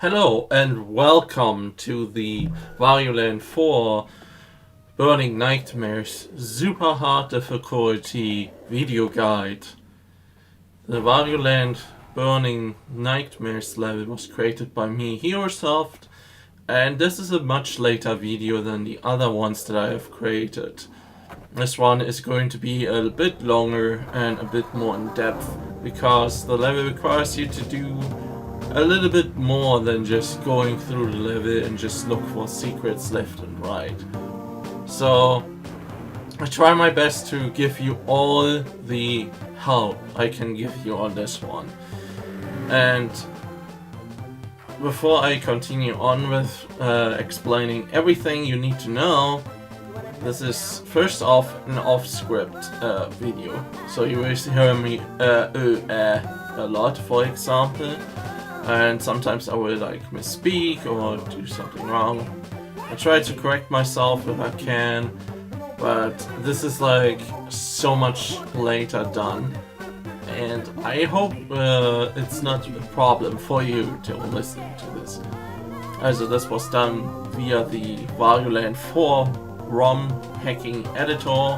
Hello and welcome to the Wario Land 4 Burning Nightmares Super Hard Difficulty video guide. The Wario Land Burning Nightmares level was created by me, Hiro-sofT, and this is a much later video than the other ones that I have created. This one is going to be a bit longer and a bit more in depth because the level requires you to do a little bit more than just going through the level and just look for secrets left and right. So I try my best to give you all the help I can give you on this one. And before I continue on with explaining everything you need to know, this is first off an off-script video. So you will hear me a lot, for example. And sometimes I will misspeak or do something wrong. I try to correct myself if I can, but this is so much later done. And I hope it's not a problem for you to listen to this. Also, this was done via the Wario Land 4 ROM hacking editor,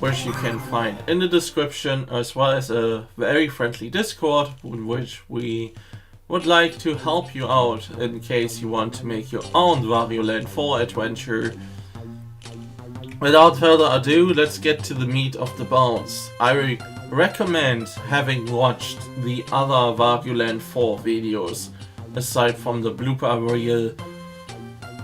which you can find in the description, as well as a very friendly Discord in which we would like to help you out in case you want to make your own Wario Land 4 adventure. Without further ado, let's get to the meat of the bones. I recommend having watched the other Wario Land 4 videos, aside from the blooper reel,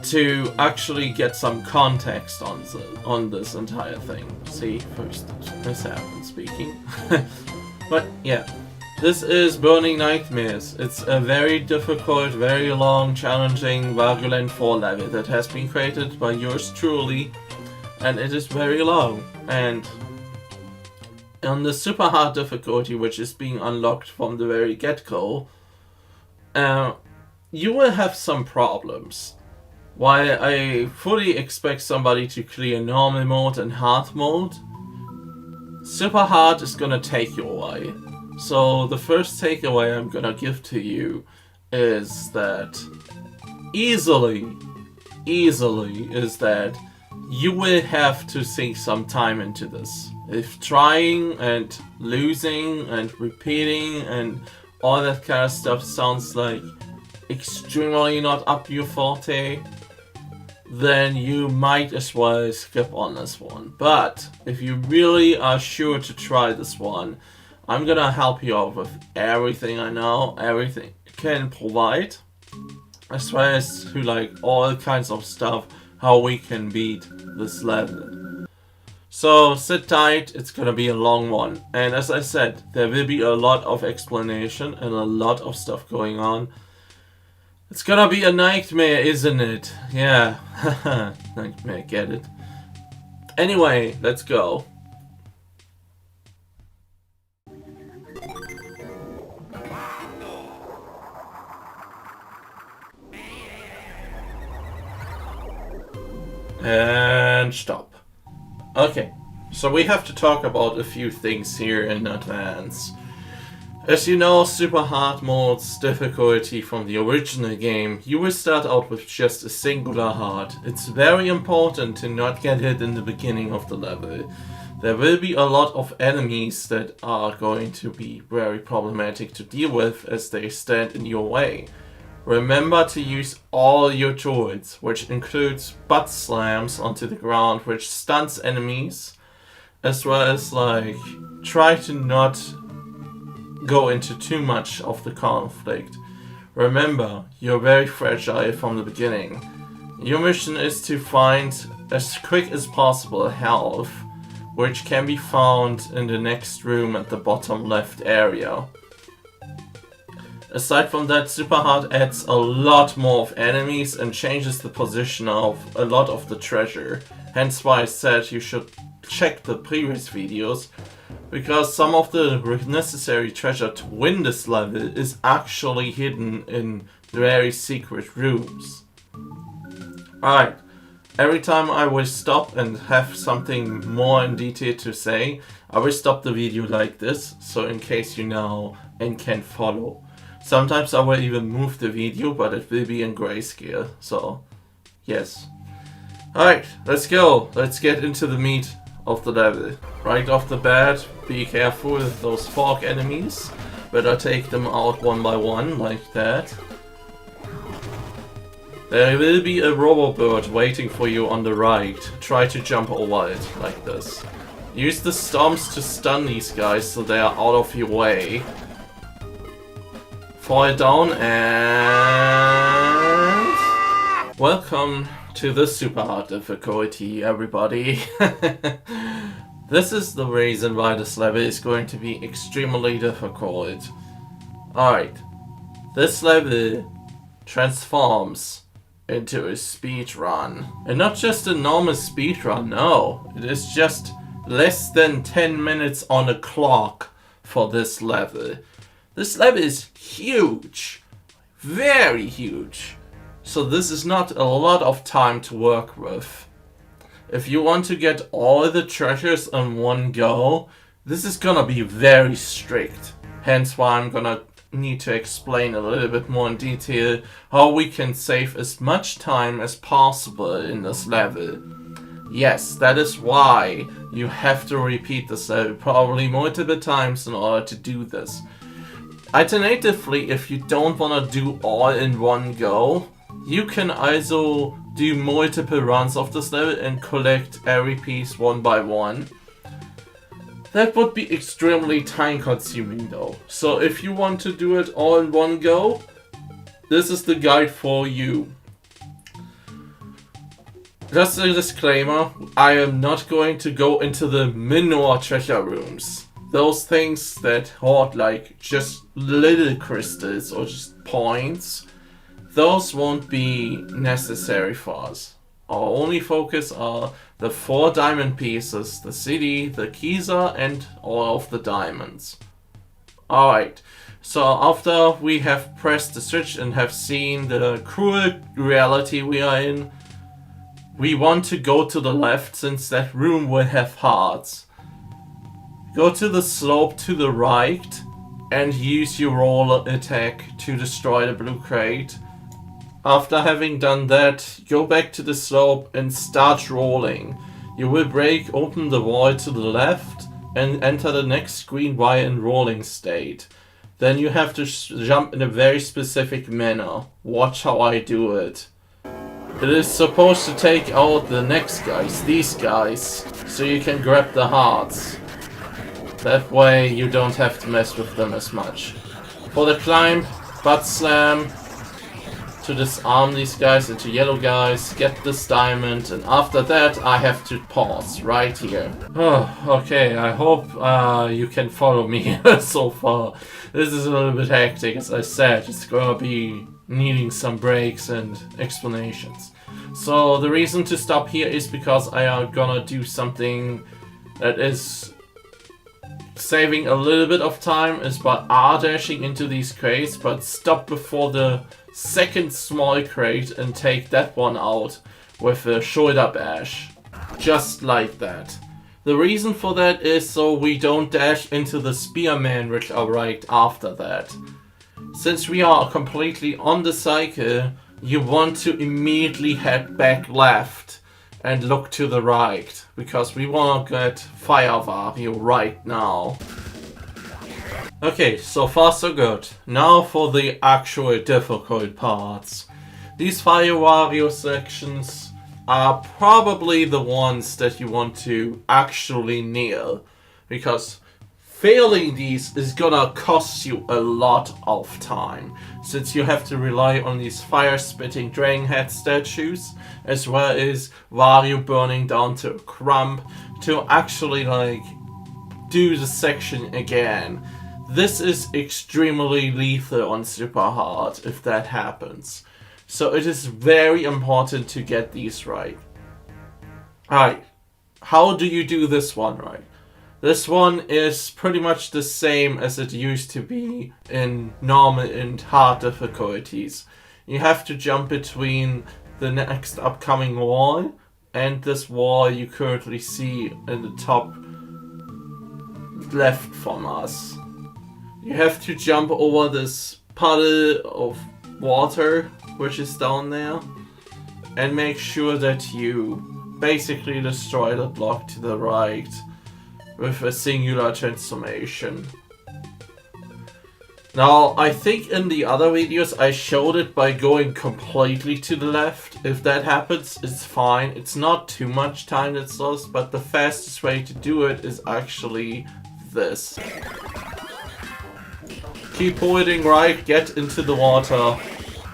to actually get some context on this entire thing. See, first mishap speaking. But yeah. This is Burning Nightmares. It's a very difficult, very long, challenging Wario Land 4 level that has been created by yours truly, and it is very long. And on the super hard difficulty, which is being unlocked from the very get-go, you will have some problems. While I fully expect somebody to clear normal mode and hard mode, super hard is gonna take you a while. So the first takeaway I'm gonna give to you is that easily is that you will have to sink some time into this. If trying and losing and repeating and all that kind of stuff sounds like extremely not up your forte, then you might as well skip on this one. But if you really are sure to try this one, I'm gonna help you out with everything I know, everything I can provide, as well as to all kinds of stuff, how we can beat this level. So sit tight, it's gonna be a long one. And as I said, there will be a lot of explanation and a lot of stuff going on. It's gonna be a nightmare, isn't it? Yeah, nightmare, get it? Anyway, let's go. And stop. Okay, so we have to talk about a few things here in advance. As you know, super hard mode's difficulty from the original game, you will start out with just a singular heart. It's very important to not get hit in the beginning of the level. There will be a lot of enemies that are going to be very problematic to deal with as they stand in your way. Remember to use all your tools, which includes butt slams onto the ground, which stuns enemies, as well as try to not go into too much of the conflict. Remember, you're very fragile from the beginning. Your mission is to find as quick as possible health, which can be found in the next room at the bottom left area. Aside from that, super hard adds a lot more of enemies and changes the position of a lot of the treasure. Hence why I said you should check the previous videos, because some of the necessary treasure to win this level is actually hidden in very secret rooms. Alright, every time I will stop and have something more in detail to say, I will stop the video like this, so in case you know and can follow. Sometimes I will even move the video, but it will be in grayscale, so yes. Alright, let's go. Let's get into the meat of the level. Right off the bat, be careful with those fog enemies. Better take them out one by one, like that. There will be a robo-bird waiting for you on the right. Try to jump over it, like this. Use the storms to stun these guys so they are out of your way. Fall down and... Welcome to the super hard difficulty, everybody. This is the reason why this level is going to be extremely difficult. Alright. This level transforms into a speed run. And not just a normal speed run, no. It is just less than 10 minutes on a clock for this level. This level is huge. Very huge. So this is not a lot of time to work with. If you want to get all the treasures in one go, this is gonna be very strict. Hence why I'm gonna need to explain a little bit more in detail how we can save as much time as possible in this level. Yes, that is why you have to repeat this level probably multiple times in order to do this. Alternatively, if you don't want to do all in one go, you can also do multiple runs of this level and collect every piece one by one. That would be extremely time consuming though. So if you want to do it all in one go, this is the guide for you. Just a disclaimer, I am not going to go into the minor treasure rooms. Those things that hoard like just little crystals or just points. Those won't be necessary for us. Our only focus are the 4 diamond pieces, the city, the Keyzer, and all of the diamonds. Alright, so after we have pressed the switch and have seen the cruel reality we are in, we want to go to the left since that room will have hearts. Go to the slope to the right and use your roll attack to destroy the blue crate. After having done that, go back to the slope and start rolling. You will break open the wall to the left and enter the next screen while in rolling state. Then you have to jump in a very specific manner. Watch how I do it. It is supposed to take out the next guys, these guys, so you can grab the hearts. That way you don't have to mess with them as much. For the climb, butt slam, to disarm these guys into yellow guys, get this diamond, and after that I have to pause right here. Oh, okay, I hope you can follow me so far. This is a little bit hectic, as I said. It's gonna be needing some breaks and explanations. So the reason to stop here is because I am gonna do something that is saving a little bit of time, is by R-dashing into these crates, but stop before the second small crate and take that one out with a shoulder bash. Just like that. The reason for that is so we don't dash into the spearmen which are right after that. Since we are completely on the cycle, you want to immediately head back left and look to the right, because we want to get Fire Wario right now. Okay, so far so good. Now for the actual difficult parts. These Fire Wario sections are probably the ones that you want to actually nail, because failing these is gonna cost you a lot of time, since you have to rely on these fire-spitting dragon head statues, as well as Wario burning down to a crumb, to actually like do the section again. This is extremely lethal on super hard if that happens. So it is very important to get these right. Alright, how do you do this one right? This one is pretty much the same as it used to be in normal and hard difficulties. You have to jump between the next upcoming wall and this wall you currently see in the top left from us. You have to jump over this puddle of water which is down there, and make sure that you basically destroy the block to the right with a singular transformation. Now, I think in the other videos I showed it by going completely to the left. If that happens, it's fine. It's not too much time that's lost, but the fastest way to do it is actually this. Keep pointing right, get into the water.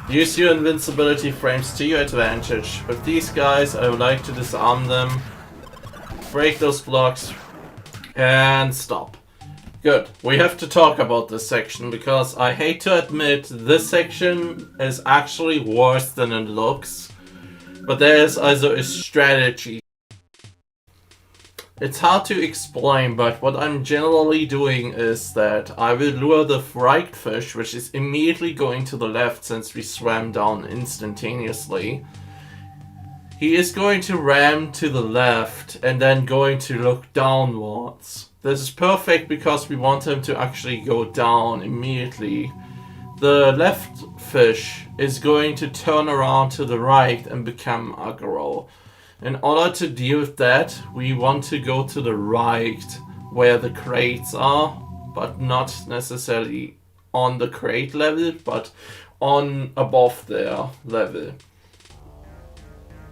Use your invincibility frames to your advantage. With these guys, I would like to disarm them, break those blocks, and stop. Good. We have to talk about this section, because I hate to admit this section is actually worse than it looks. But there is also a strategy. It's hard to explain, but what I'm generally doing is that I will lure the right fish, which is immediately going to the left since we swam down instantaneously. He is going to ram to the left and then going to look downwards. This is perfect because we want him to actually go down immediately. The left fish is going to turn around to the right and become aggro. In order to deal with that, we want to go to the right where the crates are, but not necessarily on the crate level, but on above their level.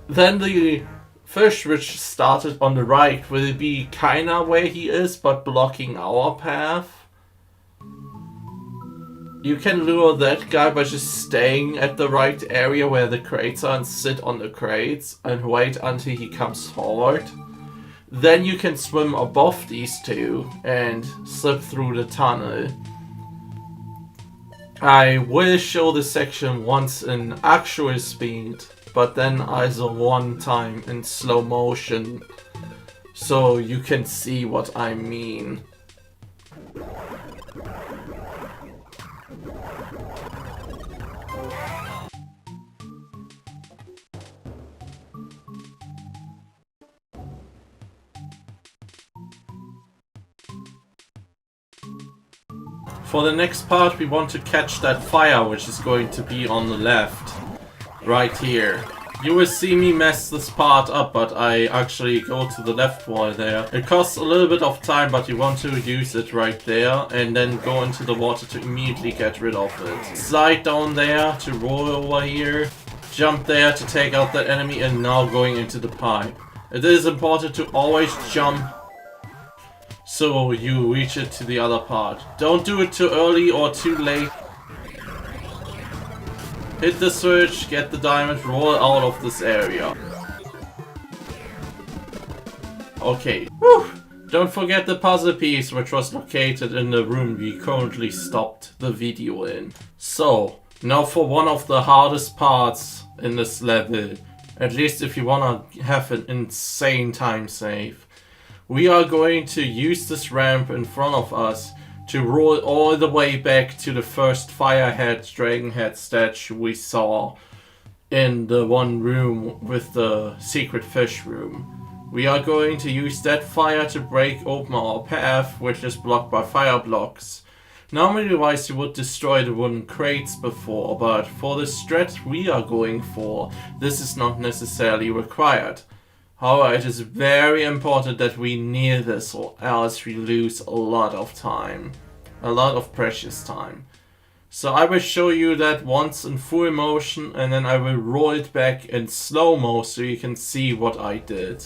Then the fish which started on the right will be kinda where he is, but blocking our path. You can lure that guy by just staying at the right area where the crates are and sit on the crates and wait until he comes forward. Then you can swim above these two and slip through the tunnel. I will show this section once in actual speed, but then also one time in slow motion, so you can see what I mean. For the next part, we want to catch that fire, which is going to be on the left, right here. You will see me mess this part up, but I actually go to the left wall there. It costs a little bit of time, but you want to use it right there, and then go into the water to immediately get rid of it. Slide down there to roll over here, jump there to take out that enemy, and now going into the pipe. It is important to always jump so you reach it to the other part. Don't do it too early or too late. Hit the switch, get the diamond, roll out of this area. Okay. Whew. Don't forget the puzzle piece, which was located in the room we currently stopped the video in. So, now for one of the hardest parts in this level. At least if you wanna have an insane time save. We are going to use this ramp in front of us to roll all the way back to the first firehead, dragonhead statue we saw in the one room with the secret fish room. We are going to use that fire to break open our path, which is blocked by fire blocks. Normally wise you would destroy the wooden crates before, but for the strat we are going for, this is not necessarily required. However, it is very important that we near this, or else we lose a lot of time. A lot of precious time. So I will show you that once in full motion, and then I will roll it back in slow-mo so you can see what I did.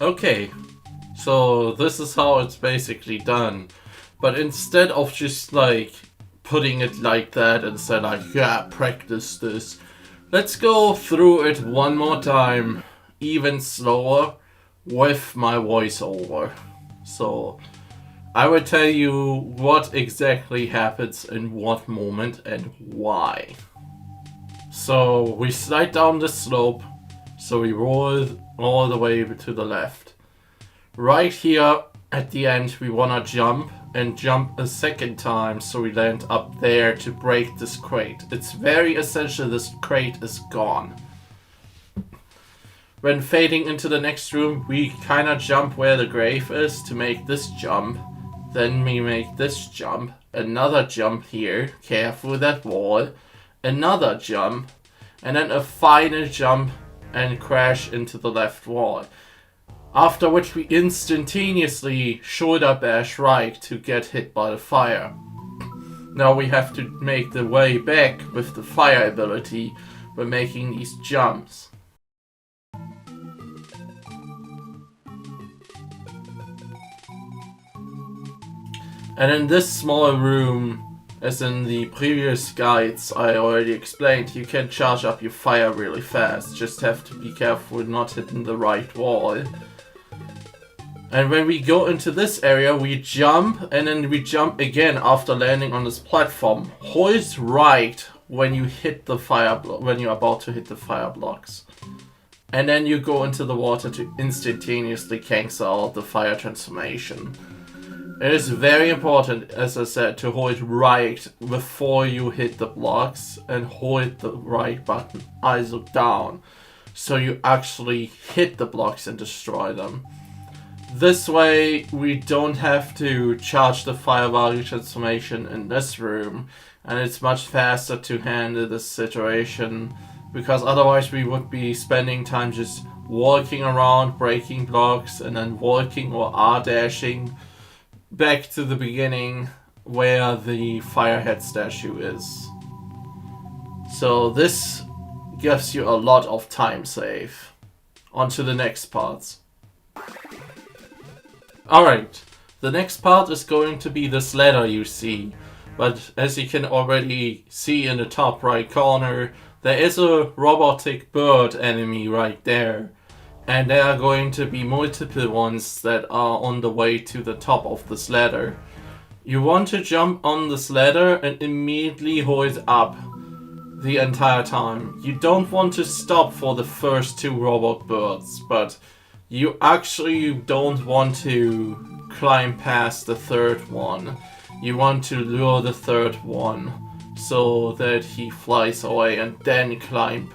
Okay, so this is how it's basically done. But instead of just like putting it like that and say like, yeah, practice this, let's go through it one more time, even slower, with my voiceover. So I will tell you what exactly happens in what moment and why. So we slide down the slope, so we roll all the way to the left. Right here at the end we wanna jump and jump a second time so we land up there to break this crate. It's very essential this crate is gone. When fading into the next room, we kinda jump where the grave is to make this jump. Then we make this jump, another jump here, careful with that wall, another jump, and then a final jump and crash into the left wall. After which we instantaneously shoulder bash right to get hit by the fire. Now we have to make the way back with the fire ability by making these jumps. And in this small room, as in the previous guides I already explained, you can charge up your fire really fast. Just have to be careful not hitting the right wall. And when we go into this area, we jump, and then we jump again after landing on this platform. Hold right when you hit the fire when you're about to hit the fire blocks. And then you go into the water to instantaneously cancel out the fire transformation. It is very important, as I said, to hold right before you hit the blocks and hold the right button also down so you actually hit the blocks and destroy them. This way we don't have to charge the fire value transformation in this room, and it's much faster to handle this situation, because otherwise we would be spending time just walking around, breaking blocks, and then walking or R-dashing back to the beginning where the firehead statue is. So this gives you a lot of time save. On to the next parts. Alright, the next part is going to be this ladder you see, but as you can already see in the top right corner, there is a robotic bird enemy right there. And there are going to be multiple ones that are on the way to the top of this ladder. You want to jump on this ladder and immediately hold up the entire time. You don't want to stop for the first two robot birds, but you actually don't want to climb past the third one. You want to lure the third one so that he flies away and then climb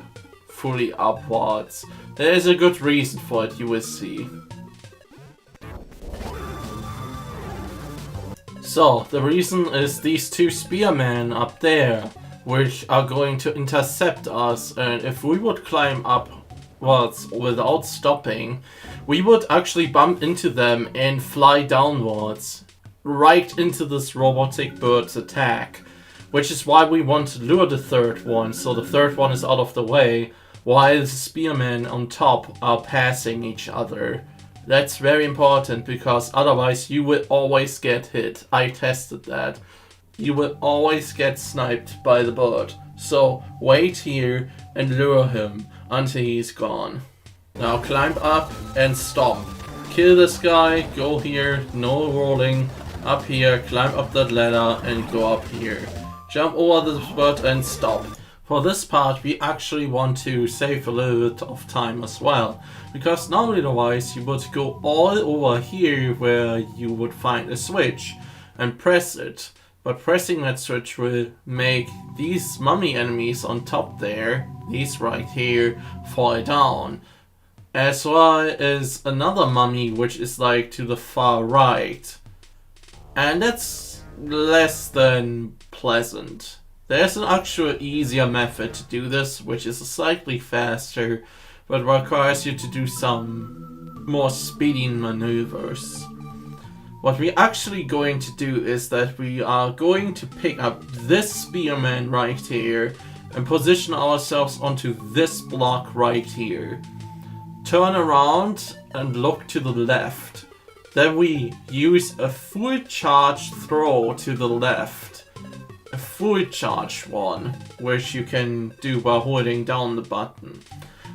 fully upwards. There is a good reason for it, you will see. So, the reason is these two spearmen up there, which are going to intercept us, and if we would climb upwards without stopping, we would actually bump into them and fly downwards, right into this robotic bird's attack. Which is why we want to lure the third one, so the third one is out of the way, while the spearmen on top are passing each other. That's very important, because otherwise you will always get hit. I tested that. You will always get sniped by the bird. So wait here and lure him until he's gone. Now climb up and stop. Kill this guy, go here, no rolling. Up here, climb up that ladder and go up here. Jump over this bird and stop. For this part we actually want to save a little bit of time as well, because normally otherwise you would go all over here where you would find a switch and press it, but pressing that switch will make these mummy enemies on top there, these right here, fall down, as well as another mummy which is like to the far right, and that's less than pleasant. There's an actual easier method to do this, which is slightly faster, but requires you to do some more speedy maneuvers. What we're actually going to do is that we are going to pick up this spearman right here and position ourselves onto this block right here. turn around and look to the left. Then we use a full charge throw to the left. A full charge one, which you can do by holding down the button.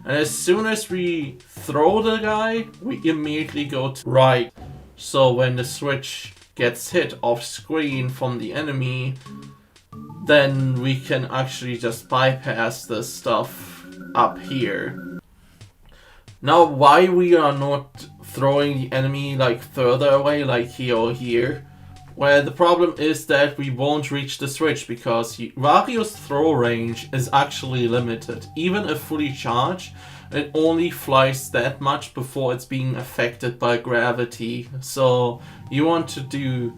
And as soon as we throw the guy, we immediately go to right. So when the switch gets hit off screen from the enemy, then we can actually just bypass this stuff up here. Now, why we are not throwing the enemy like further away, like here or here? Well, the problem is that we won't reach the switch because Wario's throw range is actually limited. Even if fully charged, it only flies that much before it's being affected by gravity. So you want to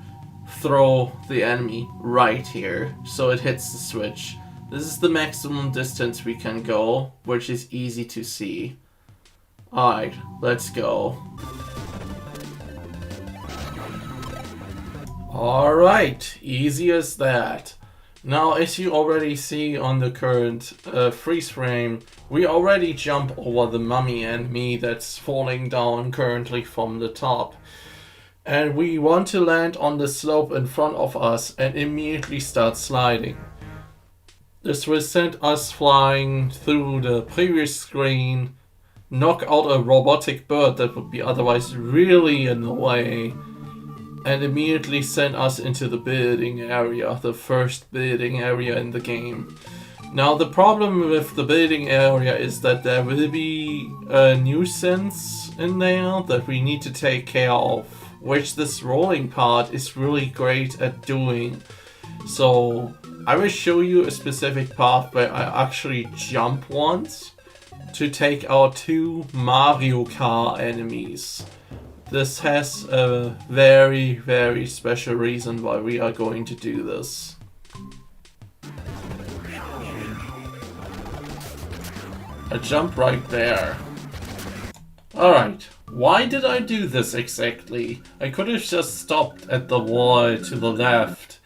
throw the enemy right here so it hits the switch. This is the maximum distance we can go, which is easy to see. Alright, let's go. Alright, easy as that. Now, as you already see on the current freeze frame, we already jump over the mummy enemy that's falling down currently from the top. And we want to land on the slope in front of us and immediately start sliding. This will send us flying through the previous screen, knock out a robotic bird that would be otherwise really in the way, and immediately send us into the building area, the first building area in the game. Now the problem with the building area is that there will be a nuisance in there that we need to take care of, which this rolling part is really great at doing. So I will show you a specific path where I actually jump once to take out 2 Mario Kart enemies. This has a very, very special reason why we are going to do this. I jump right there. Alright, why did I do this exactly? I could have just stopped at the wall to the left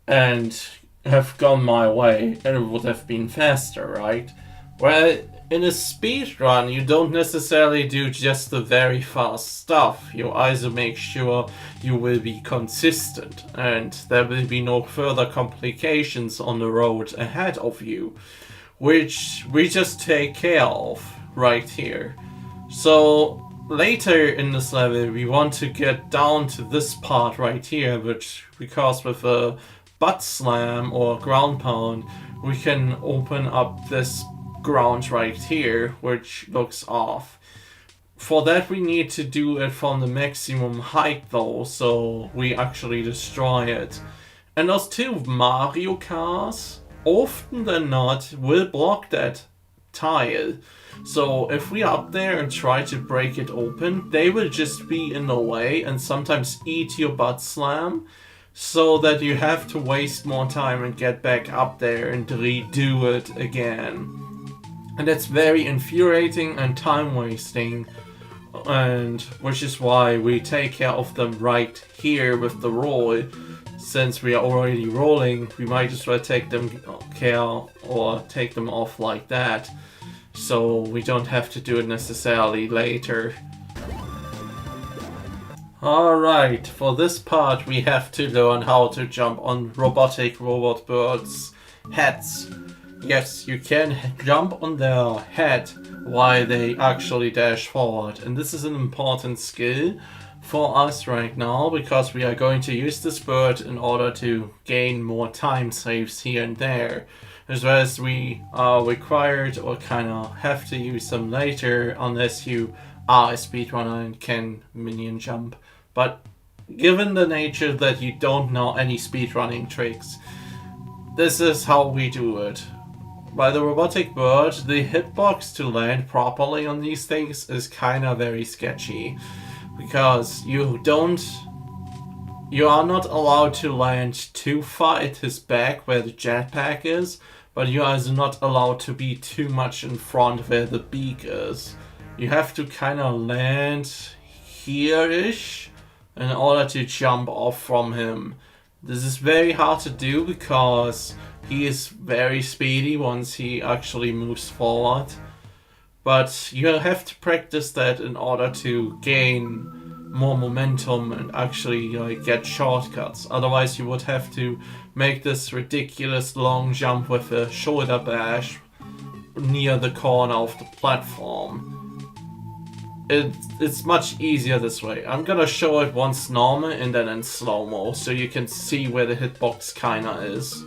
and have gone my way and it would have been faster, right? Well, in a speed run, you don't necessarily do just the very fast stuff. You either make sure you will be consistent and there will be no further complications on the road ahead of you, which we just take care of right here. So later in this level, we want to get down to this part right here, which because with a butt slam or ground pound, we can open up this ground right here, which looks off. For that we need to do it from the maximum height though, so we actually destroy it. And those 2 Mario cars, often than not, will block that tile. So if we are up there and try to break it open, they will just be in the way and sometimes eat your butt slam, so that you have to waste more time and get back up there and redo it again. And that's very infuriating and time wasting, and which is why we take care of them right here with the roll. Since we are already rolling, we might as well take them care or take them off like that, so we don't have to do it necessarily later. Alright, for this part we have to learn how to jump on robotic robot birds' heads. Yes, you can jump on their head while they actually dash forward. And this is an important skill for us right now, because we are going to use this bird in order to gain more time saves here and there. As well as we are required or kinda have to use them later unless you are a speedrunner and can minion jump. But given the nature that you don't know any speedrunning tricks, this is how we do it. By the robotic bird, the hitbox to land properly on these things is kinda very sketchy, because you are not allowed to land too far at his back where the jetpack is, but you are also not allowed to be too much in front where the beak is. You have to kinda land here-ish in order to jump off from him. This is very hard to do because he is very speedy once he actually moves forward. But you have to practice that in order to gain more momentum and actually like get shortcuts. Otherwise you would have to make this ridiculous long jump with a shoulder bash near the corner of the platform. It's much easier this way. I'm gonna show it once normal and then in slow-mo so you can see where the hitbox kinda is.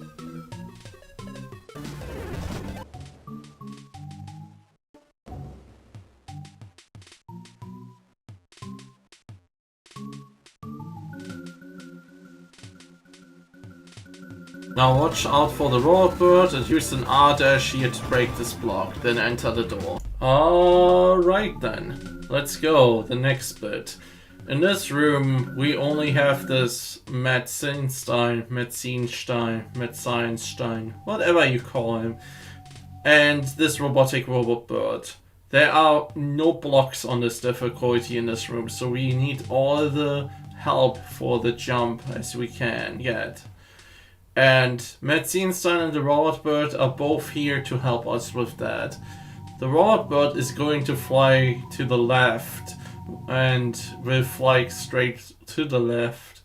Now watch out for the robot bird and use an R dash here to break this block, then enter the door. Alright then, let's go, the next bit. In this room we only have this Metzinstein, whatever you call him, and this robotic robot bird. There are no blocks on this difficulty in this room, so we need all the help for the jump as we can get. And Metzinstein and the robot bird are both here to help us with that. The robot bird is going to fly to the left and will fly straight to the left.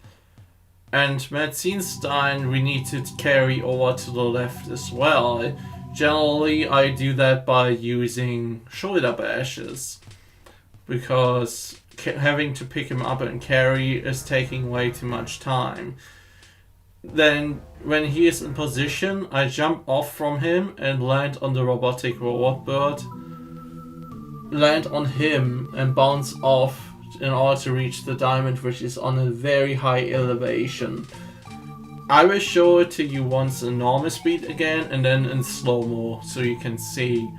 And Metzinstein we need to carry over to the left as well. Generally I do that by using shoulder bashes, because having to pick him up and carry is taking way too much time. Then, when he is in position, I jump off from him and land on the robotic robot bird. Land on him and bounce off in order to reach the diamond, which is on a very high elevation. I will show it to you once in normal speed again and then in slow-mo so you can see.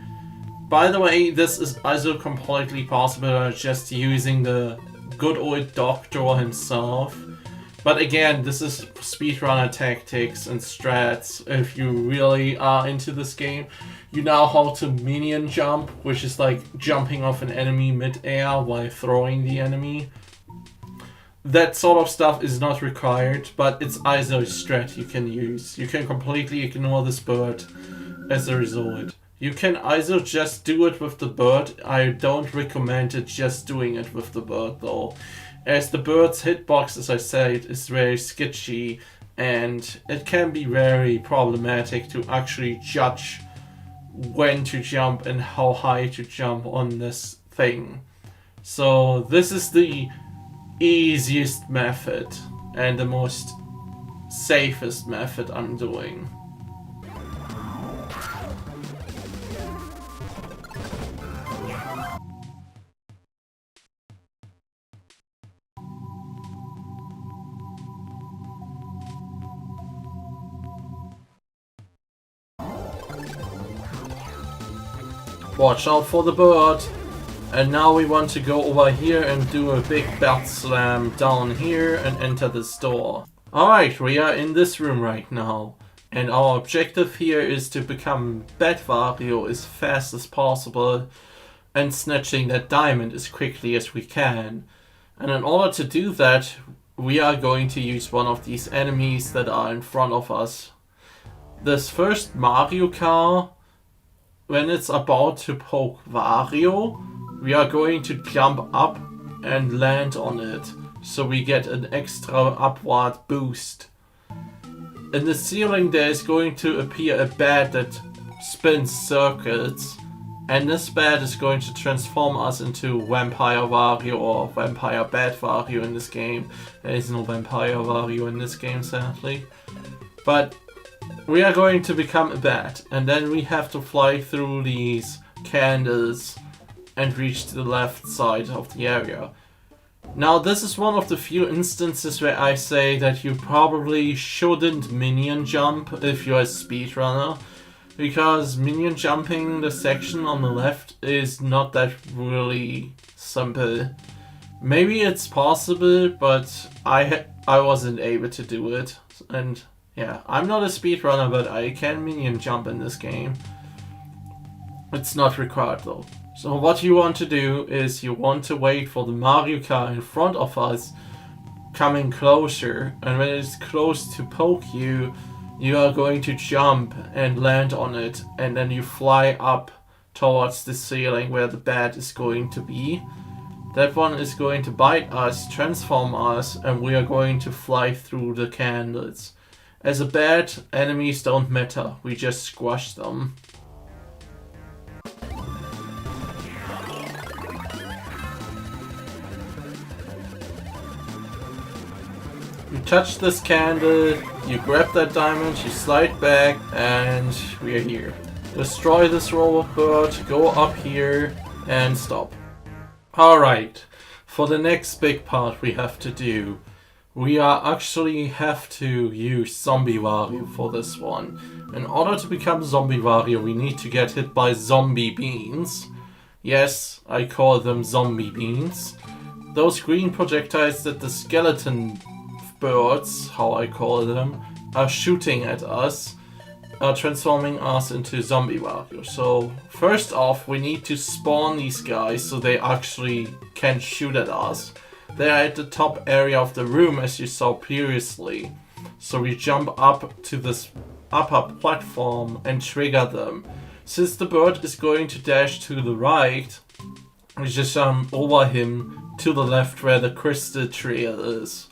By the way, this is also completely possible just using the good old doctor himself. But again, this is speedrunner tactics and strats. If you really are into this game, you know how to minion jump, which is like jumping off an enemy mid-air while throwing the enemy. That sort of stuff is not required, but it's also a strat you can use. You can completely ignore this bird as a result. You can also just do it with the bird. I don't recommend it just doing it with the bird though, as the bird's hitbox, as I said, is very sketchy and it can be very problematic to actually judge when to jump and how high to jump on this thing. So this is the easiest method and the most safest method I'm doing. Watch out for the bird. And now we want to go over here and do a big bat slam down here and enter this door. Alright, we are in this room right now. And our objective here is to become Bat Wario as fast as possible and snatching that diamond as quickly as we can. And in order to do that, we are going to use one of these enemies that are in front of us. This first Mario car, when it's about to poke Wario, we are going to jump up and land on it, so we get an extra upward boost. In the ceiling there is going to appear a bat that spins circles, and this bat is going to transform us into Vampire Wario or Vampire Bat Wario in this game. There is no Vampire Wario in this game, sadly. But we are going to become a bat, and then we have to fly through these candles and reach the left side of the area. Now this is one of the few instances where I say that you probably shouldn't minion jump if you're a speedrunner, because minion jumping the section on the left is not that really simple. Maybe it's possible, but I wasn't able to do it, and yeah, I'm not a speedrunner, but I can minion jump in this game. It's not required though. So what you want to do is you want to wait for the Mario car in front of us coming closer, and when it's close to poke you, you are going to jump and land on it, and then you fly up towards the ceiling where the bat is going to be. That one is going to bite us, transform us, and we are going to fly through the candles. As a bat, enemies don't matter, we just squash them. You touch this candle, you grab that diamond, you slide back, and we are here. Destroy this robot bird, go up here, and stop. Alright, for the next big part we have to do, we actually have to use Zombie Wario for this one. In order to become Zombie Wario, we need to get hit by zombie beans. Yes, I call them zombie beans. Those green projectiles that the skeleton birds, how I call them, are shooting at us, are transforming us into Zombie Wario. So first off, we need to spawn these guys so they actually can shoot at us. They're at the top area of the room as you saw previously. So we jump up to this upper platform and trigger them. Since the bird is going to dash to the right, we just jump over him to the left where the crystal trail is.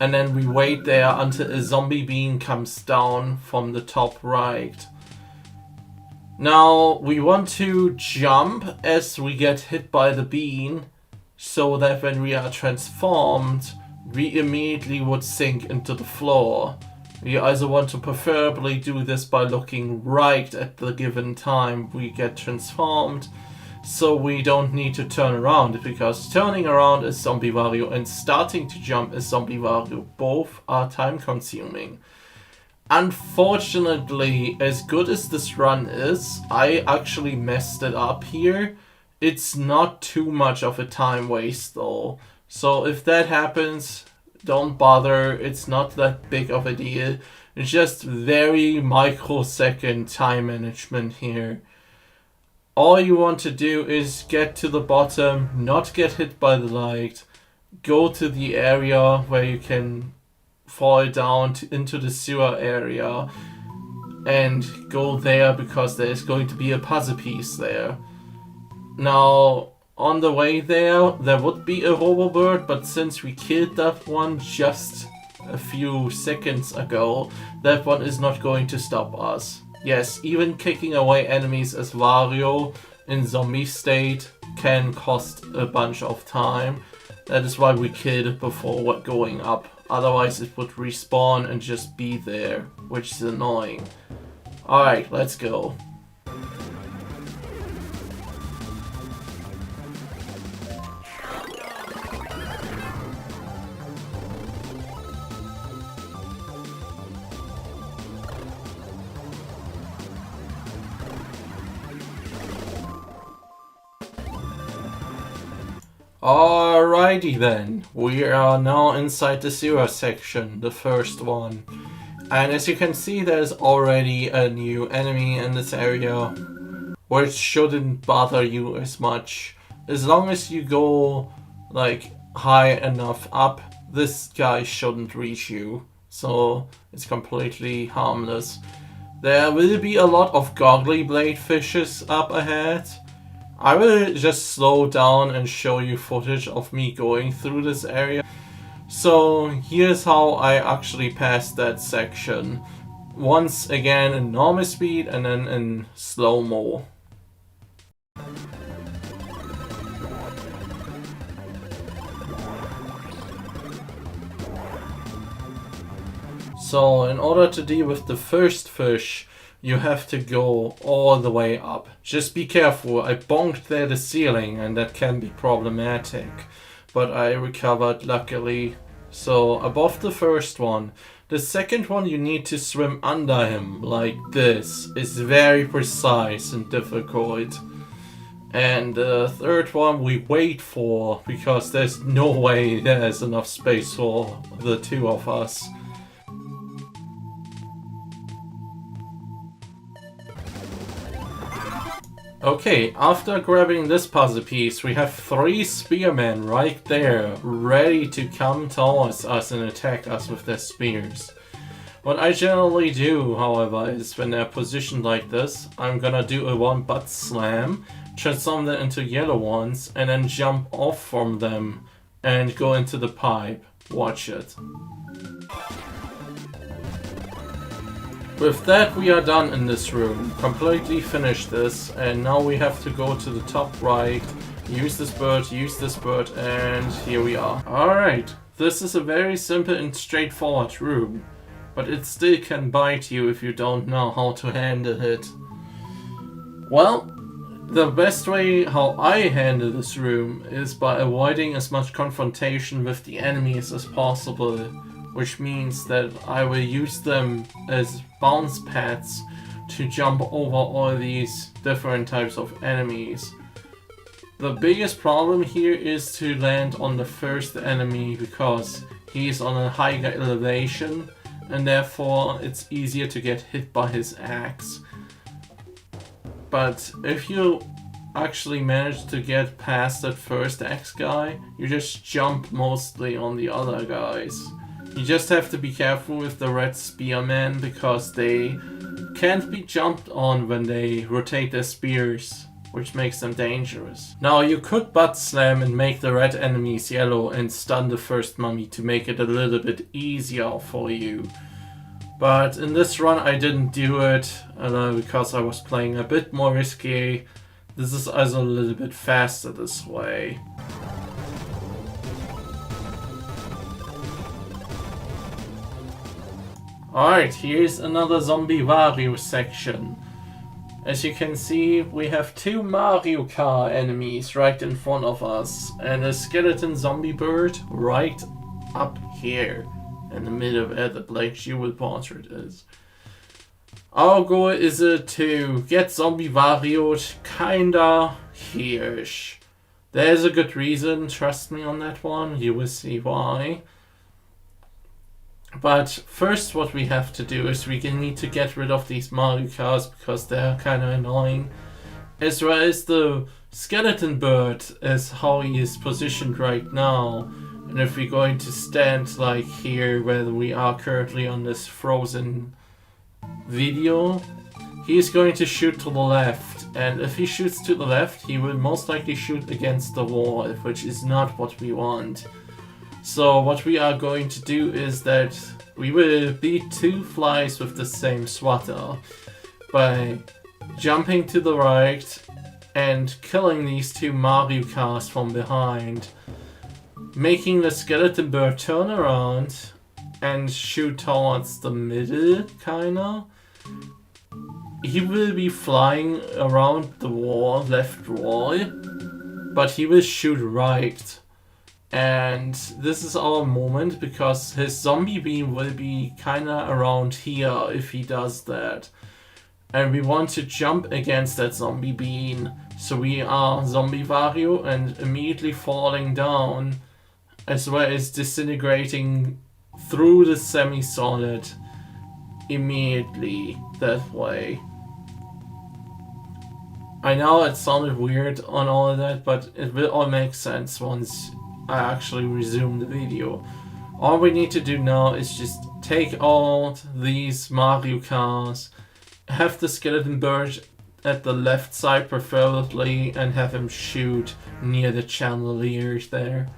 And then we wait there until a zombie bean comes down from the top right. Now we want to jump as we get hit by the bean, so that when we are transformed, we immediately would sink into the floor. We also want to preferably do this by looking right at the given time we get transformed, so we don't need to turn around, because turning around is Zombie Wario and starting to jump is Zombie Wario. Both are time consuming. Unfortunately, as good as this run is, I actually messed it up here. It's not too much of a time waste though. So if that happens, don't bother, it's not that big of a deal. It's just very microsecond time management here. All you want to do is get to the bottom, not get hit by the light, go to the area where you can fall down into the sewer area, and go there because there is going to be a puzzle piece there. Now, on the way there would be a Robo-Bird, but since we killed that one just a few seconds ago, that one is not going to stop us. Yes, even kicking away enemies as Wario in zombie state can cost a bunch of time. That is why we killed it before going up. Otherwise it would respawn and just be there, which is annoying. Alright, let's go. Alrighty then, we are now inside the sewer section, the first one. And as you can see, there's already a new enemy in this area, which shouldn't bother you as much. As long as you go like high enough up, this guy shouldn't reach you, so it's completely harmless. There will be a lot of goggly blade fishes up ahead. I will just slow down and show you footage of me going through this area. So here's how I actually passed that section. Once again in normal speed and then in slow-mo. So in order to deal with the first fish, you have to go all the way up. Just be careful, I bonked there the ceiling and that can be problematic. But I recovered luckily. So above the first one. The second one you need to swim under him, like this. It's very precise and difficult. And the third one we wait for, because there's no way there's enough space for the two of us. Okay, after grabbing this puzzle piece, we have 3 spearmen right there, ready to come towards us and attack us with their spears. What I generally do, however, is when they're positioned like this, I'm gonna do a one butt slam, transform them into yellow ones, and then jump off from them and go into the pipe. Watch it. With that, we are done in this room. Completely finished this, and now we have to go to the top right, use this bird, and here we are. Alright, this is a very simple and straightforward room, but it still can bite you if you don't know how to handle it. Well, the best way how I handle this room is by avoiding as much confrontation with the enemies as possible, which means that I will use them as bounce pads to jump over all these different types of enemies. The biggest problem here is to land on the first enemy because he's on a higher elevation and therefore it's easier to get hit by his axe. But if you actually manage to get past that first axe guy, you just jump mostly on the other guys. You just have to be careful with the red spearmen because they can't be jumped on when they rotate their spears, which makes them dangerous. Now you could butt slam and make the red enemies yellow and stun the first mummy to make it a little bit easier for you. But in this run I didn't do it because I was playing a bit more risky. This is also a little bit faster this way. Alright, here's another zombie Wario section. As you can see, we have two Mario Kart enemies right in front of us and a skeleton zombie bird right up here in the middle where the Black Jewel portrait is. Our goal is to get zombie Wario'd kinda here-ish. There's a good reason, trust me on that one, you will see why. But first what we have to do is we need to get rid of these Mario Cars because they're kinda annoying. As well as the skeleton bird as how he is positioned right now. And if we're going to stand like here where we are currently on this frozen video, he's going to shoot to the left. And if he shoots to the left, he will most likely shoot against the wall, which is not what we want. So what we are going to do is that we will beat two flies with the same swatter by jumping to the right and killing these two Mario Cars from behind, making the skeleton bird turn around and shoot towards the middle, kinda. He will be flying around the wall, left wall, but he will shoot right. And this is our moment because his zombie beam will be kinda around here if he does that. And we want to jump against that zombie beam. So we are zombie Wario and immediately falling down, as well as disintegrating through the semi-solid immediately that way. I know it sounded weird on all of that, but it will all make sense once I actually resume the video. All we need to do now is just take all these Mario Cars, have the skeleton bird at the left side preferably, and have him shoot near the chandeliers there.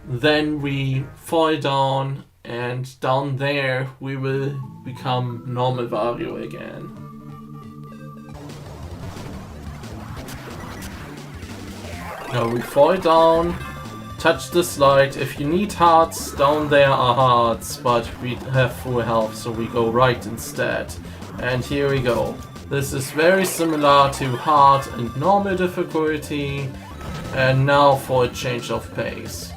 Then we fall down, and down there we will become normal Wario again. Now we fall down, touch the slide. If you need hearts, down there are hearts, but we have full health, so we go right instead. And here we go. This is very similar to hard and normal difficulty. And now for a change of pace.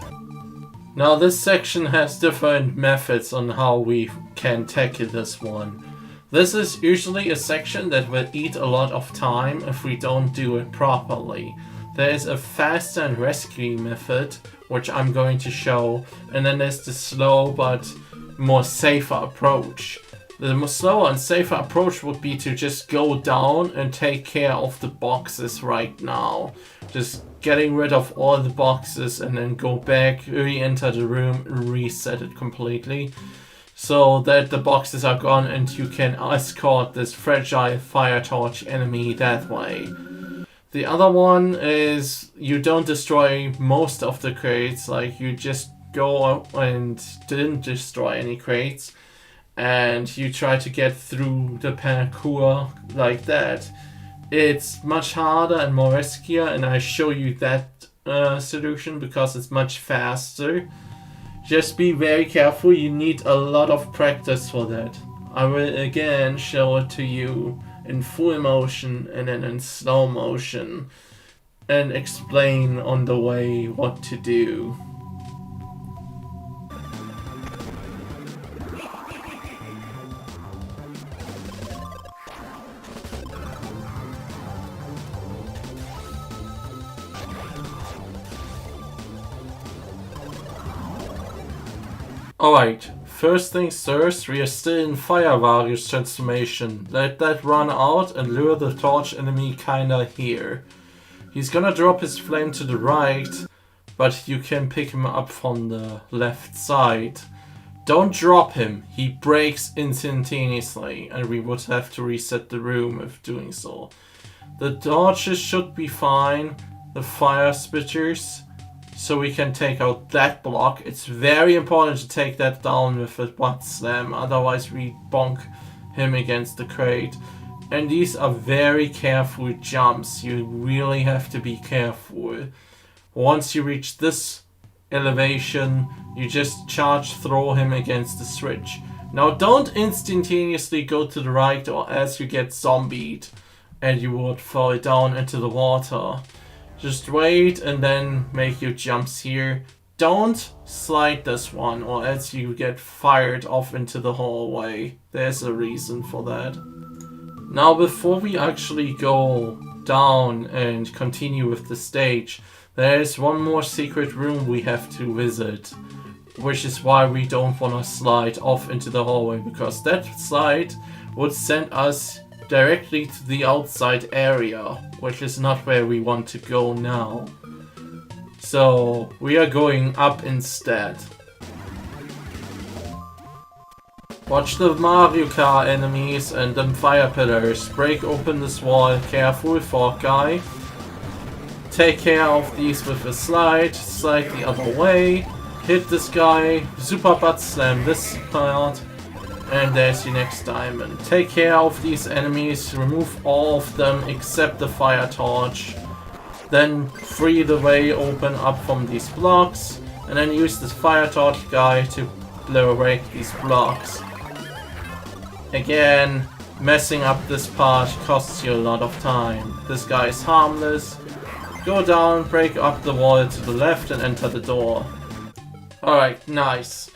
Now this section has different methods on how we can tackle this one. This is usually a section that will eat a lot of time if we don't do it properly. There is a fast and rescue method, which I'm going to show, and then there's the slow but more safer approach. The slower and safer approach would be to just go down and take care of the boxes right now. Just getting rid of all the boxes and then go back, re-enter the room and reset it completely. so that the boxes are gone and you can escort this fragile fire torch enemy that way. The other one is you don't destroy most of the crates, like you just go and didn't destroy any crates and you try to get through the parkour like that. It's much harder and more riskier, and I show you that solution because it's much faster. Just be very careful, you need a lot of practice for that. I will again show it to you in full motion and then in slow motion and explain on the way what to do. Alright, first things first, we are still in Fire Wario's transformation. Let that run out and lure the torch enemy kinda here. He's gonna drop his flame to the right, but you can pick him up from the left side. Don't drop him, he breaks instantaneously and we would have to reset the room if doing so. The torches should be fine, the fire spitters. So we can take out that block. It's very important to take that down with a butt slam, otherwise we bonk him against the crate. And these are very careful jumps, you really have to be careful. Once you reach this elevation, you just charge throw him against the switch. Now don't instantaneously go to the right or else you get zombied and you would fall down into the water. Just wait and then make your jumps here. Don't slide this one or else you get fired off into the hallway. There's a reason for that. Now before we actually go down and continue with the stage, there's one more secret room we have to visit. Which is why we don't want to slide off into the hallway, because that slide would send us directly to the outside area, which is not where we want to go now. So we are going up instead. Watch the Mario Kart enemies and them fire pillars. Break open this wall, careful, Fork Guy. Take care of these with a slide the other way. Hit this guy, super butt slam this part. And there's your next diamond. Take care of these enemies, remove all of them except the fire torch. Then free the way open up from these blocks. And then use this fire torch guy to break these blocks. Again, messing up this part costs you a lot of time. This guy is harmless. Go down, break up the wall to the left and enter the door. Alright, nice.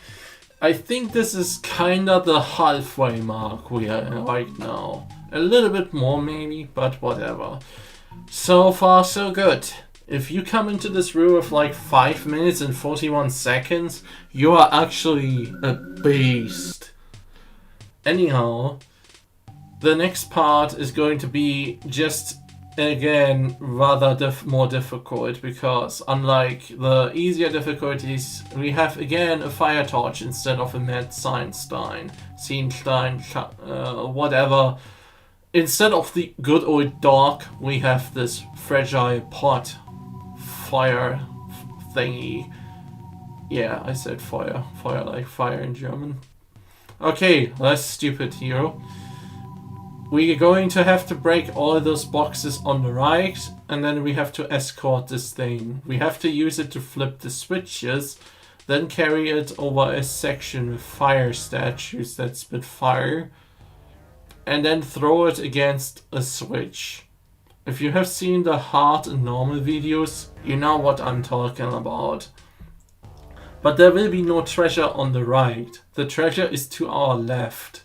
I think this is kinda the halfway mark we are in right now. A little bit more maybe, but whatever. So far so good. If you come into this room with like 5 minutes and 41 seconds, you are actually a beast. Anyhow, the next part is going to be just again rather more difficult, because unlike the easier difficulties, we have again a fire torch instead of a mad Seinstein, whatever. Instead of the good old dog, we have this fragile pot fire thingy. Yeah, I said fire. Fire like fire in German. Okay, less stupid hero. We are going to have to break all those boxes on the right, and then we have to escort this thing. We have to use it to flip the switches, then carry it over a section with fire statues that spit fire, and then throw it against a switch. If you have seen the hard and normal videos, you know what I'm talking about. But there will be no treasure on the right. The treasure is to our left.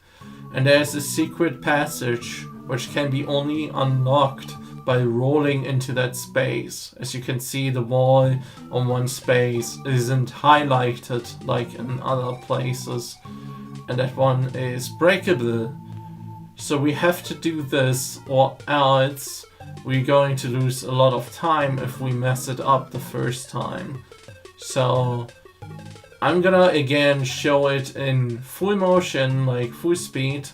And there's a secret passage which can be only unlocked by rolling into that space. As you can see, the wall on one space isn't highlighted like in other places. And that one is breakable. So we have to do this, or else we're going to lose a lot of time if we mess it up the first time. So I'm gonna again show it in full motion, like full speed,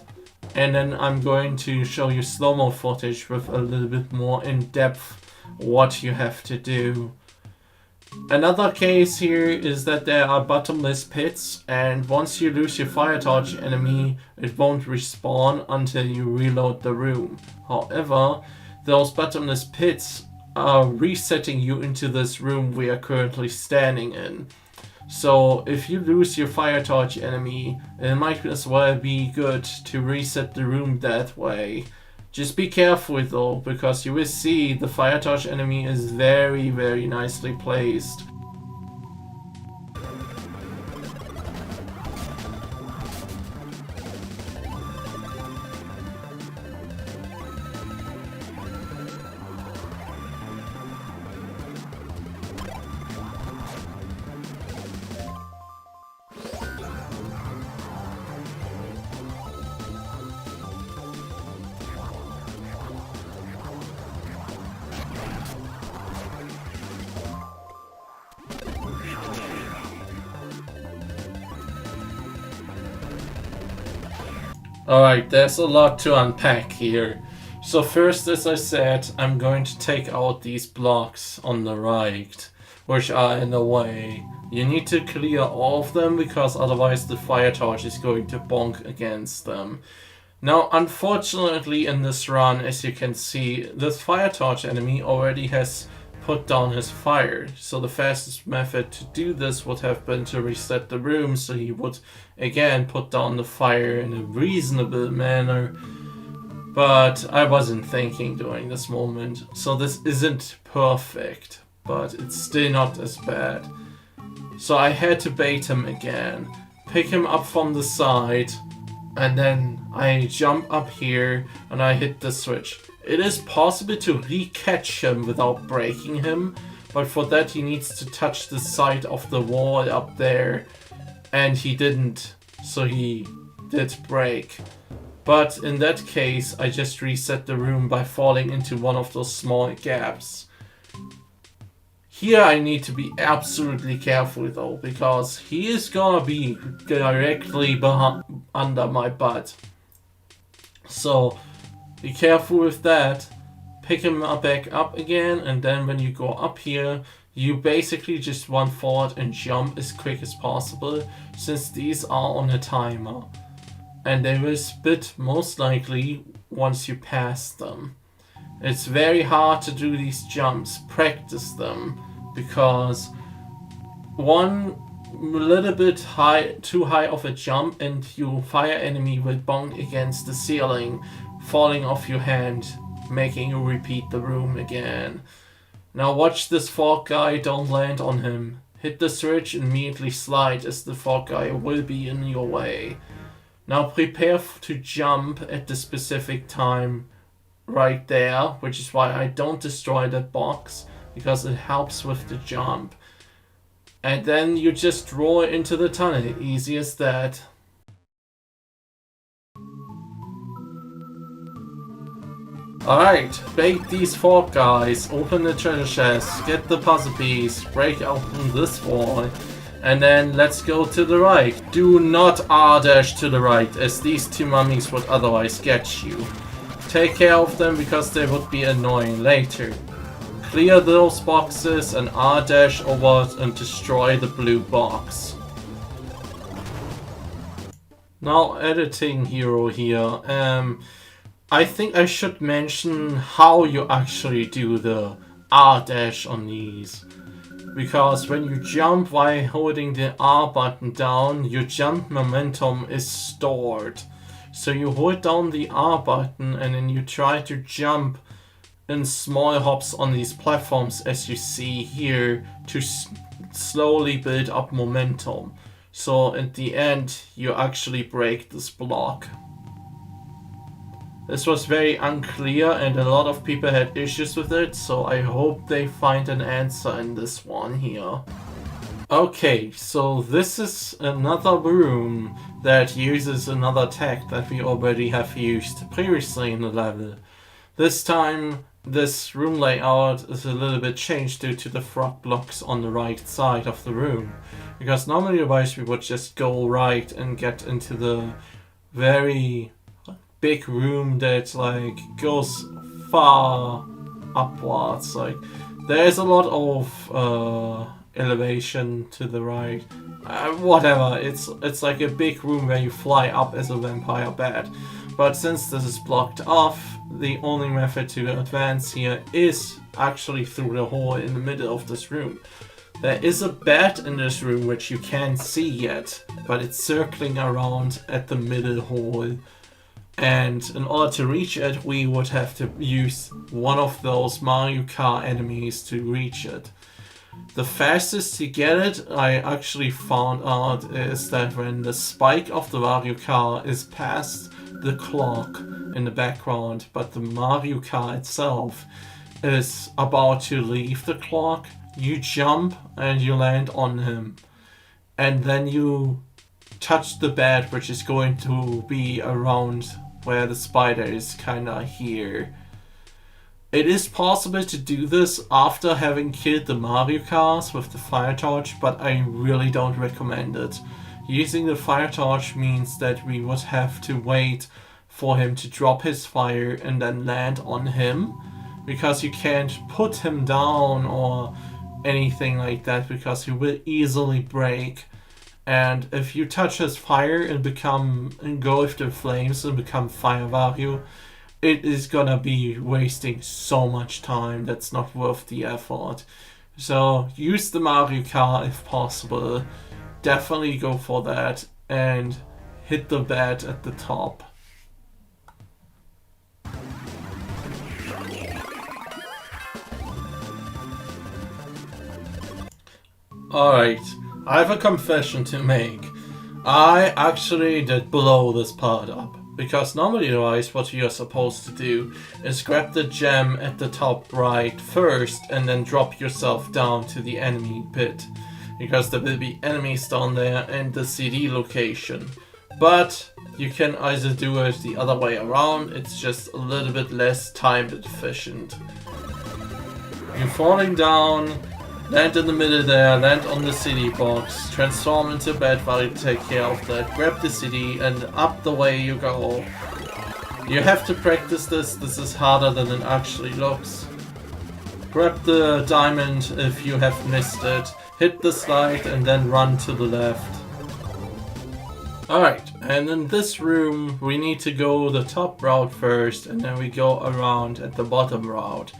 and then I'm going to show you slow-mo footage with a little bit more in-depth what you have to do. Another case here is that there are bottomless pits, and once you lose your fire torch enemy, it won't respawn until you reload the room. However, those bottomless pits are resetting you into this room we are currently standing in. So if you lose your fire torch enemy, it might as well be good to reset the room that way. Just be careful though, because you will see the fire torch enemy is very, very nicely placed. Alright, there's a lot to unpack here. So first, as I said, I'm going to take out these blocks on the right, which are in the way. You need to clear all of them, because otherwise the fire torch is going to bonk against them. Now, unfortunately in this run, as you can see, this fire torch enemy already has put down his fire. So the fastest method to do this would have been to reset the room, so he would again put down the fire in a reasonable manner. But I wasn't thinking during this moment, so this isn't perfect, but it's still not as bad. So I had to bait him again, pick him up from the side, and then I jump up here and I hit the switch. It is possible to re-catch him without breaking him, but for that he needs to touch the side of the wall up there, and he didn't, so he did break. But in that case, I just reset the room by falling into one of those small gaps. Here I need to be absolutely careful though, because he is gonna be directly under my butt. So be careful with that. Pick him up back up again, and then when you go up here, you basically just run forward and jump as quick as possible, since these are on a timer. And they will spit most likely once you pass them. It's very hard to do these jumps, practice them, because one little bit too high of a jump and your fire enemy will bonk against the ceiling, falling off your hand, making you repeat the room again. Now watch this fog guy, don't land on him. Hit the switch and immediately slide, as the fog guy will be in your way. Now prepare to jump at the specific time right there, which is why I don't destroy that box, because it helps with the jump. And then you just roll into the tunnel, easy as that. Alright, bait these four guys, open the treasure chest, get the puzzle piece, break open this wall, and then let's go to the right. Do not R-dash to the right, as these two mummies would otherwise get you. Take care of them, because they would be annoying later. Clear those boxes and R-dash over and destroy the blue box. Now editing Hiro here. I think I should mention how you actually do the R-dash on these. Because when you jump while holding the R button down, your jump momentum is stored. So you hold down the R button and then you try to jump in small hops on these platforms, as you see here, to slowly build up momentum. So at the end, you actually break this block. This was very unclear and a lot of people had issues with it, so I hope they find an answer in this one here. Okay, so this is another room that uses another tech that we already have used previously in the level. This time this room layout is a little bit changed due to the frog blocks on the right side of the room. Because normally otherwise we would just go right and get into the very big room that like goes far upwards. Like there's a lot of elevation to the right. Whatever, it's like a big room where you fly up as a vampire bat. But since this is blocked off, the only method to advance here is actually through the hole in the middle of this room. There is a bat in this room which you can't see yet, but it's circling around at the middle hole. And in order to reach it, we would have to use one of those Mario Kart enemies to reach it. The fastest to get it, I actually found out, is that when the spike of the Wario Kart is past the clock in the background, but the Mario Kart itself is about to leave the clock, you jump and you land on him. And then you touch the bat, which is going to be around where the spider is kinda here. It is possible to do this after having killed the Mario Cars with the fire torch, but I really don't recommend it. Using the fire torch means that we would have to wait for him to drop his fire and then land on him, because you can't put him down or anything like that because he will easily break. And if you touch his fire and go with the flames and become Fire Wario, it is gonna be wasting so much time that's not worth the effort. So use the Mario Kart if possible. Definitely go for that and hit the bat at the top. Alright, I have a confession to make. I actually did blow this part up. Because normally otherwise what you're supposed to do is grab the gem at the top right first and then drop yourself down to the enemy pit. Because there will be enemies down there and the CD location. But you can either do it the other way around, it's just a little bit less time efficient. You're falling down, land in the middle there, land on the CD box, transform into bat while you take care of that, grab the CD and up the way you go. You have to practice this is harder than it actually looks. Grab the diamond if you have missed it, hit the slide and then run to the left. Alright, and in this room we need to go the top route first and then we go around at the bottom route.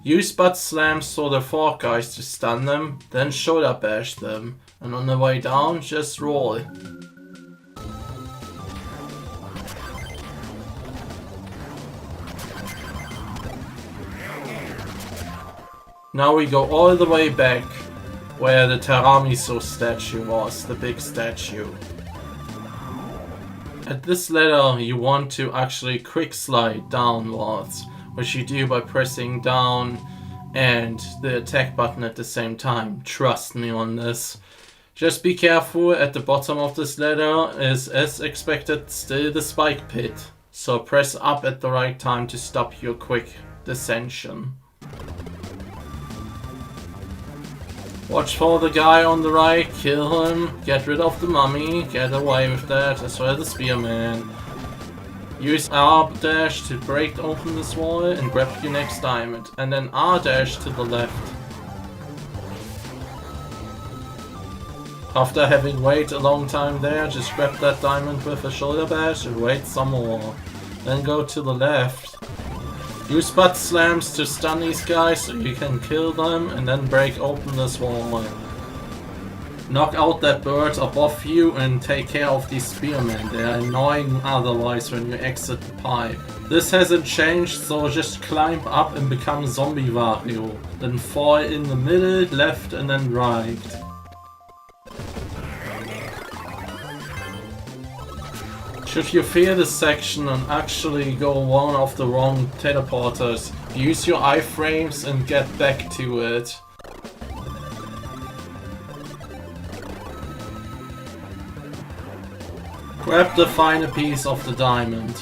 Use butt slams for the fork guys to stun them, then shoulder bash them, and on the way down, just roll. Now we go all the way back where the Tiramisu statue was, the big statue. At this ladder you want to actually quick slide downwards, which you do by pressing down and the attack button at the same time. Trust me on this. Just be careful, at the bottom of this ladder is, as expected, still the spike pit. So press up at the right time to stop your quick descension. Watch for the guy on the right, kill him, get rid of the mummy, get away with that, as well as the spearman. Use R dash to break open this wall and grab your next diamond, and then R dash to the left. After having waited a long time there, just grab that diamond with a shoulder bash and wait some more. Then go to the left. Use butt slams to stun these guys so you can kill them and then break open this wall. Knock out that bird above you and take care of these spearmen. They are annoying otherwise when you exit the pipe. This hasn't changed, so just climb up and become Zombie Wario. Then fall in the middle, left and then right. Should you fail this section and actually go one of the wrong teleporters, use your iframes and get back to it. Grab the final piece of the diamond.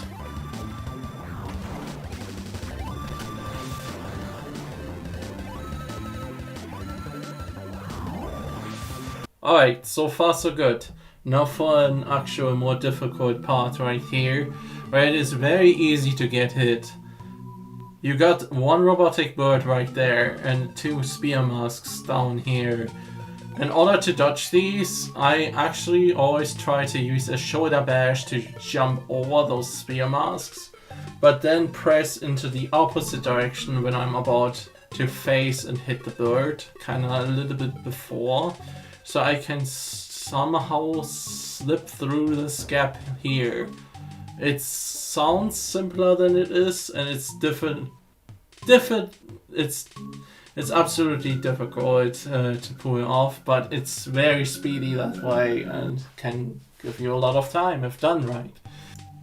Alright, so far so good. Now for an actual more difficult part right here, where it is very easy to get hit. You got one robotic bird right there and two spear masks down here. In order to dodge these, I actually always try to use a shoulder bash to jump over those spear masks, but then press into the opposite direction when I'm about to face and hit the bird, kinda a little bit before, so I can somehow slip through this gap here. It sounds simpler than it is, and it's it's absolutely difficult to pull off, but it's very speedy that way and can give you a lot of time if done right.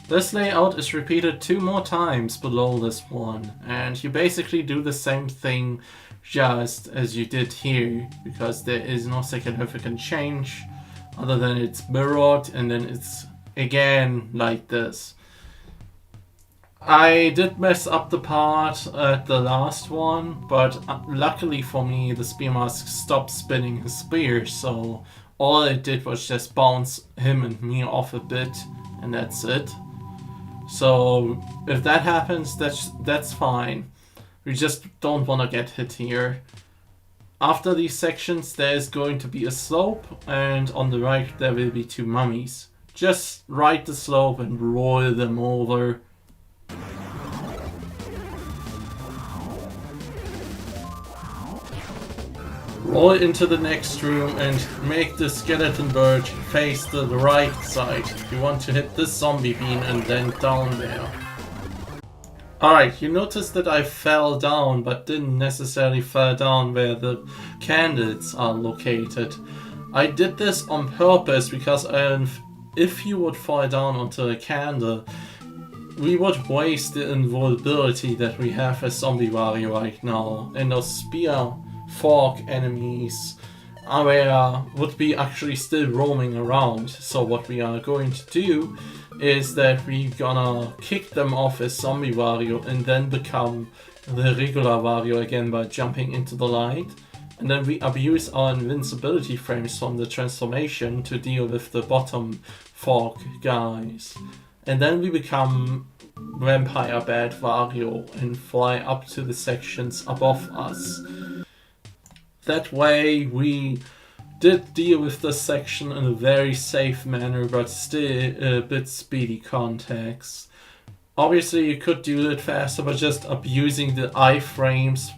This layout is repeated 2 more times below this one, and you basically do the same thing just as you did here, because there is no significant change other than it's mirrored and then it's again like this. I did mess up the part at the last one, but luckily for me the spear mask stopped spinning his spear, so all it did was just bounce him and me off a bit, and that's it. So if that happens, that's fine. We just don't want to get hit here. After these sections there is going to be a slope, and on the right there will be 2 mummies. Just ride the slope and roll them over. Roll into the next room and make the skeleton bird face the right side. You want to hit this zombie bean and then down there. Alright, you noticed that I fell down, but didn't necessarily fall down where the candles are located. I did this on purpose because if you would fall down onto a candle, we would waste the invulnerability that we have as Zombie Wario right now, and those spear fork enemies would be actually still roaming around. So what we are going to do is that we're gonna kick them off as Zombie Wario and then become the regular Wario again by jumping into the light. And then we abuse our invincibility frames from the transformation to deal with the bottom fork guys. And then we become Vampire Bad Wario and fly up to the sections above us. That way we did deal with this section in a very safe manner, but still a bit speedy context. Obviously you could do it faster by just abusing the iframes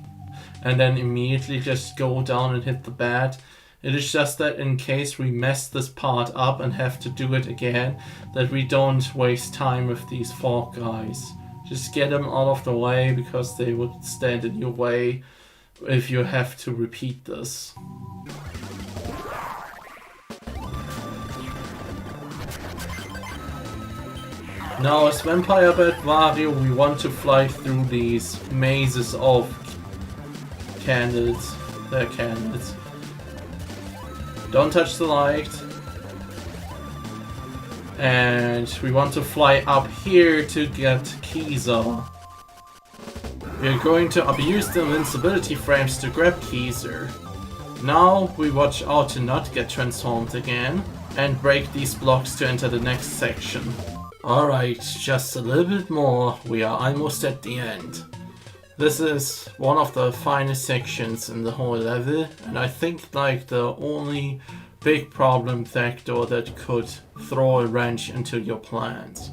and then immediately just go down and hit the bat. It is just that in case we mess this part up and have to do it again, that we don't waste time with these fork guys. Just get them out of the way, because they would stand in your way if you have to repeat this. Now as Vampire Bad Wario we want to fly through these mazes of candles. They're candles. Don't touch the light. And we want to fly up here to get Keyzer. We're going to abuse the invincibility frames to grab Keyzer. Now we watch out to not get transformed again and break these blocks to enter the next section. Alright, just a little bit more, we are almost at the end. This is one of the finest sections in the whole level, and I think like the only big problem factor that could throw a wrench into your plans.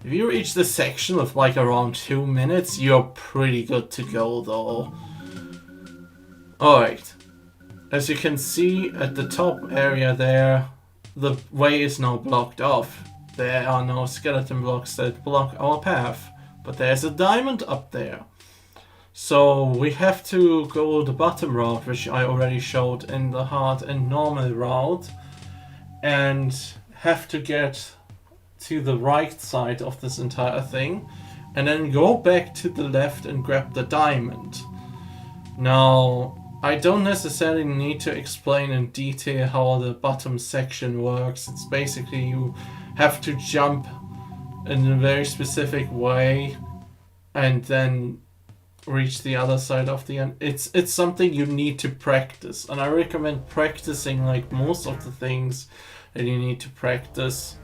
If you reach this section with like around 2 minutes, you're pretty good to go though. Alright, as you can see at the top area there, the way is now blocked off. There are no skeleton blocks that block our path, but there's a diamond up there. So we have to go the bottom route, which I already showed in the hard and normal route, and have to get to the right side of this entire thing, and then go back to the left and grab the diamond. Now, I don't necessarily need to explain in detail how the bottom section works. It's basically you have to jump in a very specific way and then reach the other side of the end. It's something you need to practice, and I recommend practicing like most of the things that you need to practice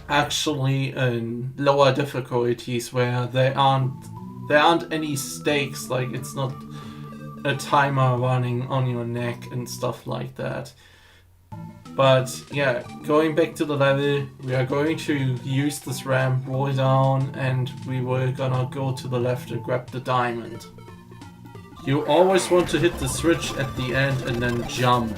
actually in lower difficulties where there aren't any stakes, like it's not a timer running on your neck and stuff like that. But yeah, going back to the level, we are going to use this ramp, roll down, and we were gonna go to the left and grab the diamond. You always want to hit the switch at the end and then jump.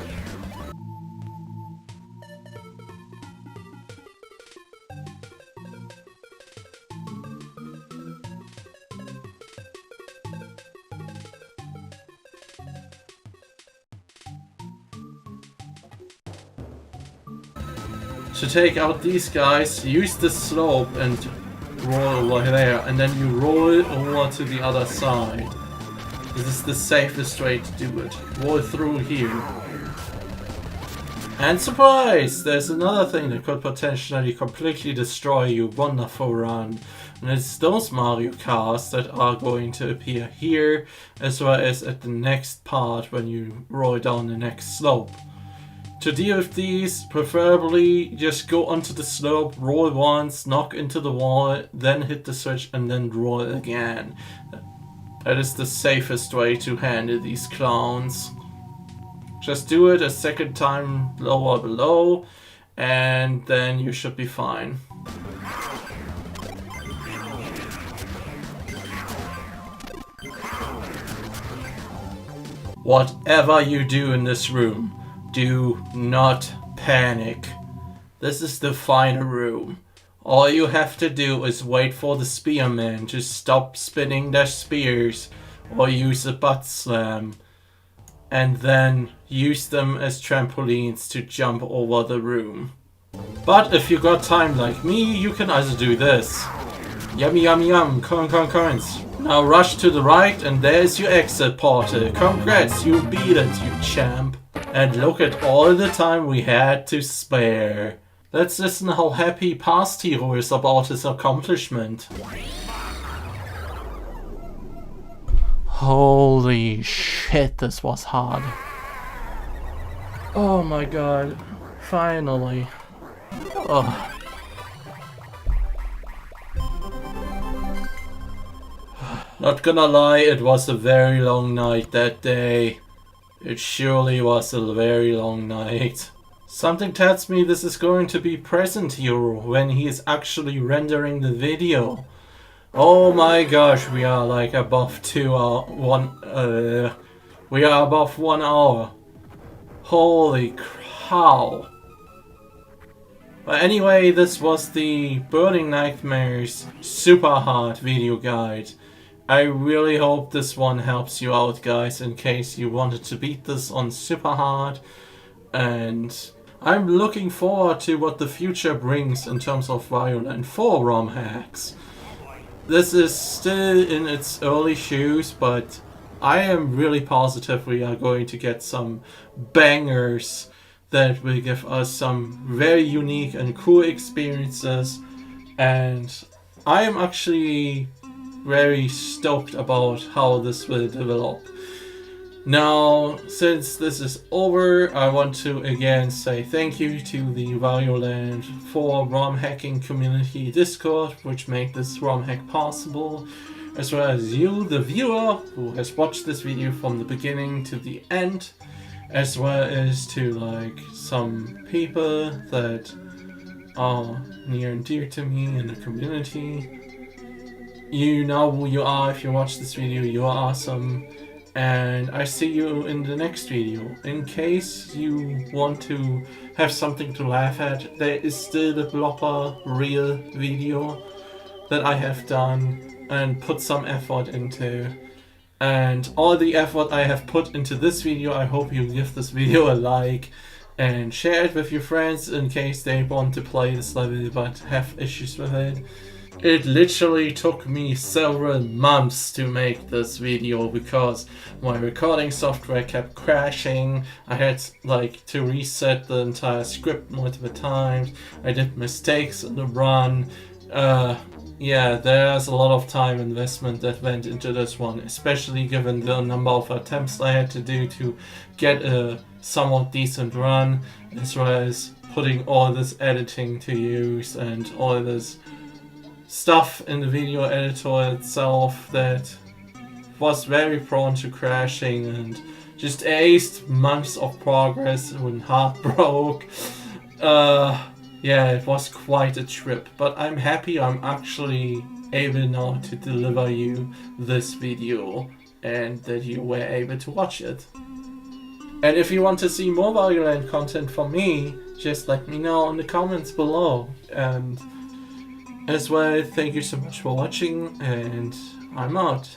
To take out these guys, use the slope and roll over there, and then you roll over to the other side. This is the safest way to do it. Roll through here. And surprise! There's another thing that could potentially completely destroy you. Wonderful run. And it's those Mario cars that are going to appear here, as well as at the next part when you roll down the next slope. To deal with these, preferably just go onto the slope, roll once, knock into the wall, then hit the switch and then roll again. That is the safest way to handle these clowns. Just do it a second time lower below, and then you should be fine. Whatever you do in this room, do not panic. This is the final room. All you have to do is wait for the spearmen to stop spinning their spears or use a butt slam, and then use them as trampolines to jump over the room. But if you got time like me, you can also do this. Yummy yummy yum, coins. Now rush to the right and there's your exit portal. Congrats, you beat it, you champ. And look at all the time we had to spare. Let's listen how happy past Hiro is about his accomplishment. Holy shit, this was hard. Oh my god, finally. Oh. Not gonna lie, it was a very long night that day. It surely was a very long night. Something tells me this is going to be present Hiro when he is actually rendering the video. Oh my gosh, we are like above 2 hours. We are above 1 hour. Holy cow. But anyway, this was the Burning Nightmares super hard video guide. I really hope this one helps you out, guys, in case you wanted to beat this on super hard. And I'm looking forward to what the future brings in terms of Wario Land 4 ROM hacks. This is still in its early shoes, but I am really positive we are going to get some bangers that will give us some very unique and cool experiences. And I am actually very stoked about how this will develop. Now, since this is over, I want to again say thank you to the Wario Land 4 ROM hacking community Discord, which made this ROM hack possible, as well as you, the viewer, who has watched this video from the beginning to the end, as well as to like some people that are near and dear to me in the community. You know who you are if you watch this video, you are awesome. And I see you in the next video. In case you want to have something to laugh at, there is still the blopper real video that I have done and put some effort into. And all the effort I have put into this video, I hope you give this video a like and share it with your friends in case they want to play this level but have issues with it. It literally took me several months to make this video because my recording software kept crashing. I had like to reset the entire script multiple times. I did mistakes in the run. Yeah, there's a lot of time investment that went into this one, especially given the number of attempts I had to do to get a somewhat decent run, as well as putting all this editing to use and all this stuff in the video editor itself that was very prone to crashing and just aced months of progress when heart broke. Yeah, it was quite a trip, but I'm happy I'm actually able now to deliver you this video and that you were able to watch it. And if you want to see more Wario Land content from me, just let me know in the comments below. And as well, thank you so much for watching, and I'm out.